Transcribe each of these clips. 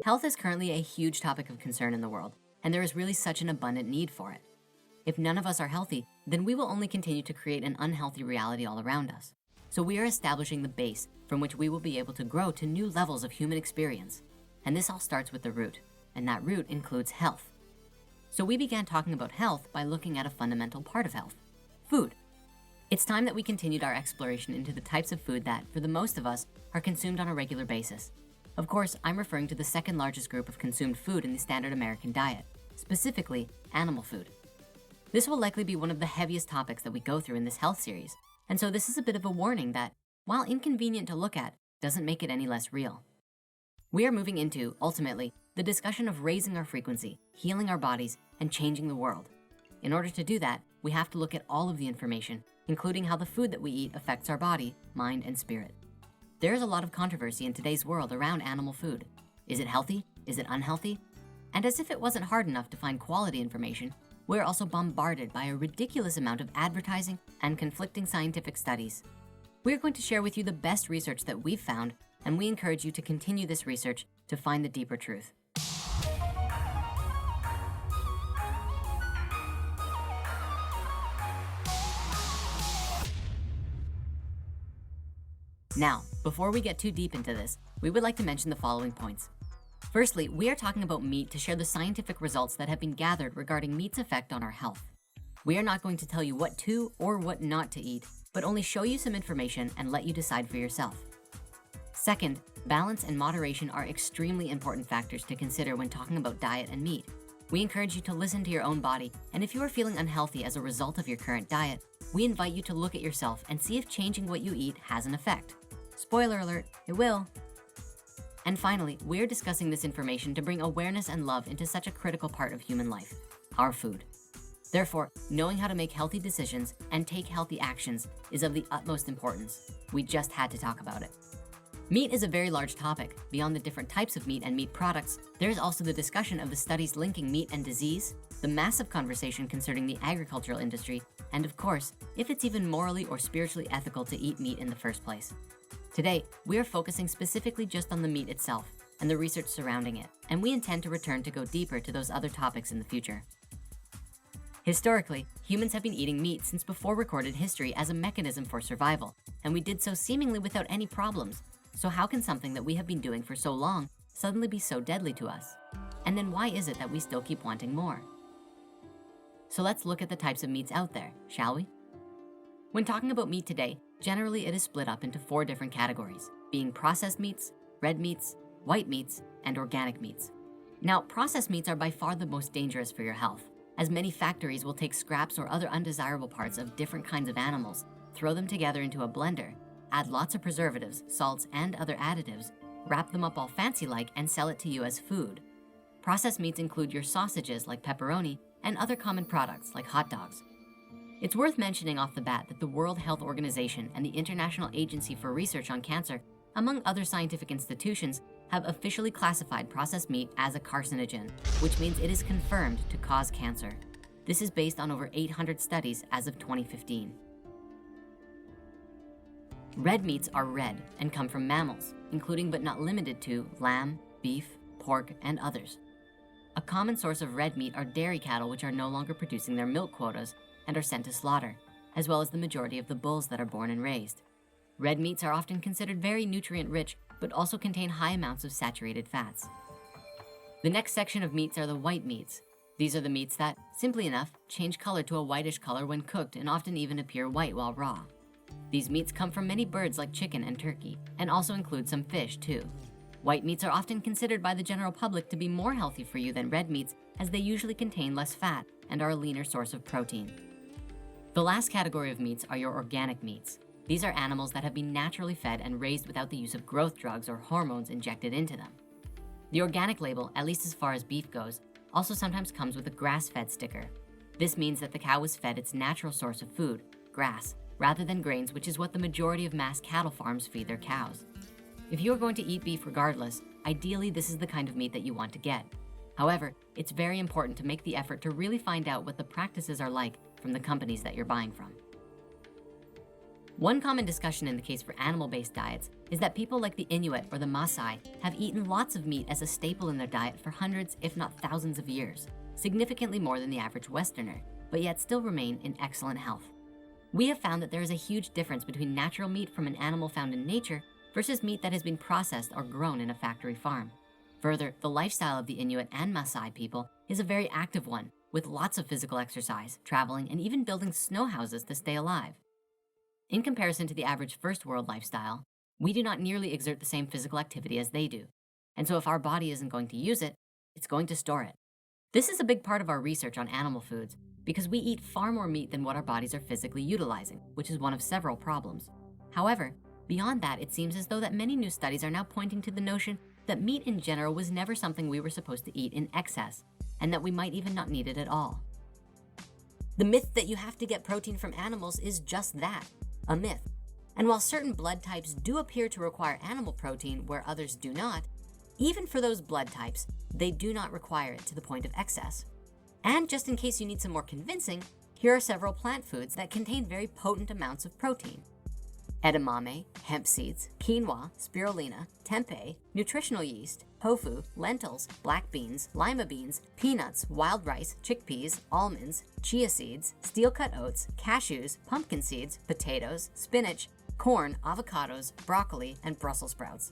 Health is currently a huge topic of concern in the world, and there is really such an abundant need for it. If none of us are healthy, then we will only continue to create an unhealthy reality all around us. So we are establishing the base from which we will be able to grow to new levels of human experience. And this all starts with the root, and that root includes health. So we began talking about health by looking at a fundamental part of health, food. It's time that we continued our exploration into the types of food that, for the most of us, are consumed on a regular basis. Of course, I'm referring to the second largest group of consumed food in the standard American diet, specifically animal food. This will likely be one of the heaviest topics that we go through in this health series, and so this is a bit of a warning that, while inconvenient to look at, doesn't make it any less real. We are moving into, ultimately, the discussion of raising our frequency, healing our bodies, and changing the world. In order to do that, we have to look at all of the information, including how the food that we eat affects our body, mind, and spirit. There is a lot of controversy in today's world around animal food. Is it healthy? Is it unhealthy? And as if it wasn't hard enough to find quality information, we're also bombarded by a ridiculous amount of advertising and conflicting scientific studies. We're going to share with you the best research that we've found, and we encourage you to continue this research to find the deeper truth. Now, before we get too deep into this, we would like to mention the following points. Firstly, we are talking about meat to share the scientific results that have been gathered regarding meat's effect on our health. We are not going to tell you what to or what not to eat, but only show you some information and let you decide for yourself. Second, balance and moderation are extremely important factors to consider when talking about diet and meat. We encourage you to listen to your own body, and if you are feeling unhealthy as a result of your current diet, we invite you to look at yourself and see if changing what you eat has an effect. Spoiler alert, it will. And finally, we're discussing this information to bring awareness and love into such a critical part of human life, our food. Therefore, knowing how to make healthy decisions and take healthy actions is of the utmost importance. We just had to talk about it. Meat is a very large topic. Beyond the different types of meat and meat products, there is also the discussion of the studies linking meat and disease, the massive conversation concerning the agricultural industry, and of course, if it's even morally or spiritually ethical to eat meat in the first place. Today, we are focusing specifically just on the meat itself and the research surrounding it, and we intend to return to go deeper to those other topics in the future. Historically, humans have been eating meat since before recorded history as a mechanism for survival, and we did so seemingly without any problems. So how can something that we have been doing for so long suddenly be so deadly to us? And then why is it that we still keep wanting more? So let's look at the types of meats out there, shall we? When talking about meat today, generally it is split up into 4 different categories, being processed meats, red meats, white meats, and organic meats. Now, processed meats are by far the most dangerous for your health, as many factories will take scraps or other undesirable parts of different kinds of animals, throw them together into a blender, add lots of preservatives, salts, and other additives, wrap them up all fancy-like, and sell it to you as food. Processed meats include your sausages like pepperoni and other common products like hot dogs. It's worth mentioning off the bat that the World Health Organization and the International Agency for Research on Cancer, among other scientific institutions, have officially classified processed meat as a carcinogen, which means it is confirmed to cause cancer. This is based on over 800 studies as of 2015. Red meats are red and come from mammals, including but not limited to lamb, beef, pork, and others. A common source of red meat are dairy cattle which are no longer producing their milk quotas and are sent to slaughter, as well as the majority of the bulls that are born and raised. Red meats are often considered very nutrient-rich, but also contain high amounts of saturated fats. The next section of meats are the white meats. These are the meats that, simply enough, change color to a whitish color when cooked and often even appear white while raw. These meats come from many birds like chicken and turkey, and also include some fish too. White meats are often considered by the general public to be more healthy for you than red meats, as they usually contain less fat and are a leaner source of protein. The last category of meats are your organic meats. These are animals that have been naturally fed and raised without the use of growth drugs or hormones injected into them. The organic label, at least as far as beef goes, also sometimes comes with a grass-fed sticker. This means that the cow was fed its natural source of food, grass, rather than grains, which is what the majority of mass cattle farms feed their cows. If you are going to eat beef regardless, ideally this is the kind of meat that you want to get. However, it's very important to make the effort to really find out what the practices are like from the companies that you're buying from. One common discussion in the case for animal-based diets is that people like the Inuit or the Maasai have eaten lots of meat as a staple in their diet for hundreds, if not thousands of years, significantly more than the average Westerner, but yet still remain in excellent health. We have found that there is a huge difference between natural meat from an animal found in nature versus meat that has been processed or grown in a factory farm. Further, the lifestyle of the Inuit and Maasai people is a very active one, with lots of physical exercise, traveling, and even building snow houses to stay alive. In comparison to the average first world lifestyle, we do not nearly exert the same physical activity as they do. And so if our body isn't going to use it, it's going to store it. This is a big part of our research on animal foods because we eat far more meat than what our bodies are physically utilizing, which is one of several problems. However, beyond that, it seems as though that many new studies are now pointing to the notion that meat in general was never something we were supposed to eat in excess, and that we might even not need it at all. The myth that you have to get protein from animals is just that, a myth. And while certain blood types do appear to require animal protein where others do not, even for those blood types, they do not require it to the point of excess. And just in case you need some more convincing, here are several plant foods that contain very potent amounts of protein. Edamame, hemp seeds, quinoa, spirulina, tempeh, nutritional yeast, tofu, lentils, black beans, lima beans, peanuts, wild rice, chickpeas, almonds, chia seeds, steel-cut oats, cashews, pumpkin seeds, potatoes, spinach, corn, avocados, broccoli, and Brussels sprouts.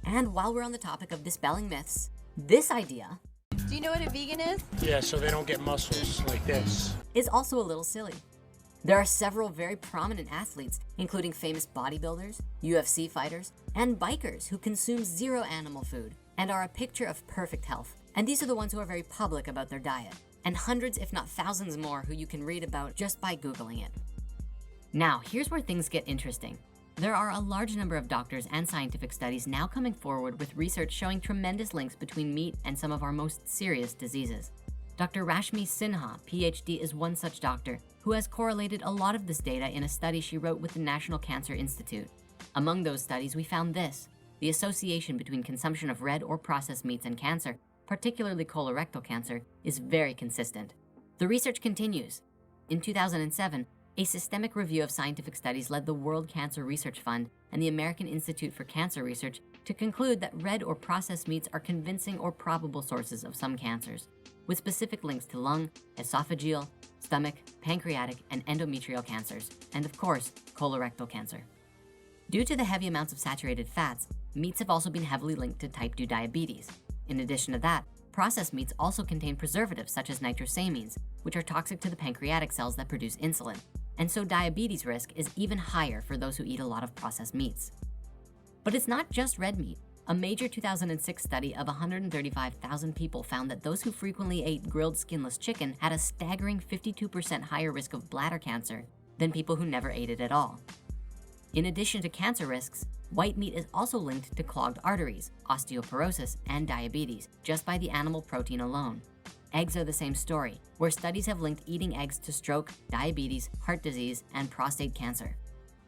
And while we're on the topic of dispelling myths, this idea, do you know what a vegan is? Yeah, so they don't get muscles like this, is also a little silly. There are several very prominent athletes, including famous bodybuilders, UFC fighters, and bikers who consume zero animal food and are a picture of perfect health. And these are the ones who are very public about their diet, and hundreds if not thousands more who you can read about just by Googling it. Now, here's where things get interesting. There are a large number of doctors and scientific studies now coming forward with research showing tremendous links between meat and some of our most serious diseases. Dr. Rashmi Sinha, PhD, is one such doctor who has correlated a lot of this data in a study she wrote with the National Cancer Institute. Among those studies, we found this: the association between consumption of red or processed meats and cancer, particularly colorectal cancer, is very consistent. The research continues. In 2007, a systemic review of scientific studies led the World Cancer Research Fund and the American Institute for Cancer Research to conclude that red or processed meats are convincing or probable sources of some cancers, with specific links to lung, esophageal, stomach, pancreatic, and endometrial cancers, and of course, colorectal cancer. Due to the heavy amounts of saturated fats, meats have also been heavily linked to type 2 diabetes. In addition to that, processed meats also contain preservatives such as nitrosamines, which are toxic to the pancreatic cells that produce insulin, and so diabetes risk is even higher for those who eat a lot of processed meats. But it's not just red meat. A major 2006 study of 135,000 people found that those who frequently ate grilled skinless chicken had a staggering 52% higher risk of bladder cancer than people who never ate it at all. In addition to cancer risks, white meat is also linked to clogged arteries, osteoporosis, and diabetes just by the animal protein alone. Eggs are the same story, where studies have linked eating eggs to stroke, diabetes, heart disease, and prostate cancer.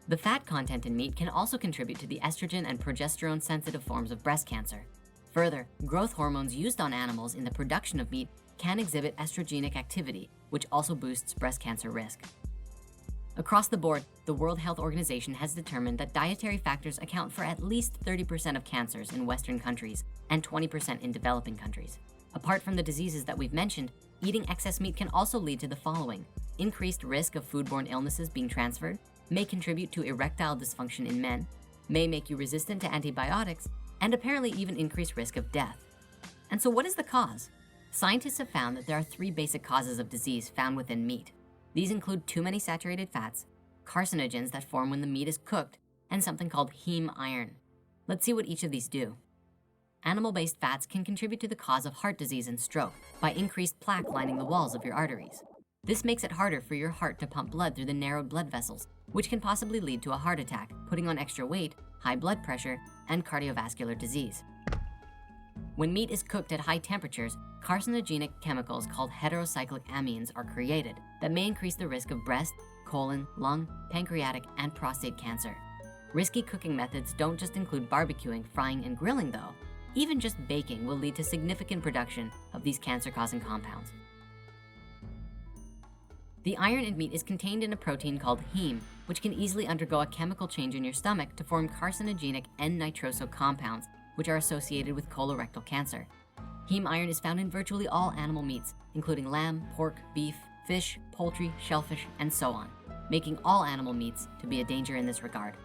The fat content in meat can also contribute to the estrogen and progesterone-sensitive forms of breast cancer. Further, growth hormones used on animals in the production of meat can exhibit estrogenic activity, which also boosts breast cancer risk. Across the board, the World Health Organization has determined that dietary factors account for at least 30% of cancers in Western countries and 20% in developing countries. Apart from the diseases that we've mentioned, eating excess meat can also lead to the following: increased risk of foodborne illnesses being transferred, may contribute to erectile dysfunction in men, may make you resistant to antibiotics, and apparently even increased risk of death. And so what is the cause? Scientists have found that there are 3 basic causes of disease found within meat. These include too many saturated fats, carcinogens that form when the meat is cooked, and something called heme iron. Let's see what each of these do. Animal-based fats can contribute to the cause of heart disease and stroke by increased plaque lining the walls of your arteries. This makes it harder for your heart to pump blood through the narrowed blood vessels, which can possibly lead to a heart attack, putting on extra weight, high blood pressure, and cardiovascular disease. When meat is cooked at high temperatures, carcinogenic chemicals called heterocyclic amines are created that may increase the risk of breast, colon, lung, pancreatic, and prostate cancer. Risky cooking methods don't just include barbecuing, frying, and grilling though. Even just baking will lead to significant production of these cancer-causing compounds. The iron in meat is contained in a protein called heme, which can easily undergo a chemical change in your stomach to form carcinogenic N-nitroso compounds, which are associated with colorectal cancer. Heme iron is found in virtually all animal meats, including lamb, pork, beef, fish, poultry, shellfish, and so on, making all animal meats to be a danger in this regard.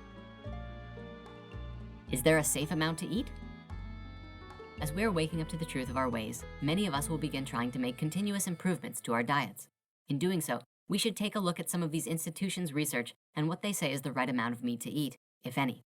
Is there a safe amount to eat? As we're waking up to the truth of our ways, many of us will begin trying to make continuous improvements to our diets. In doing so, we should take a look at some of these institutions' research and what they say is the right amount of meat to eat, if any.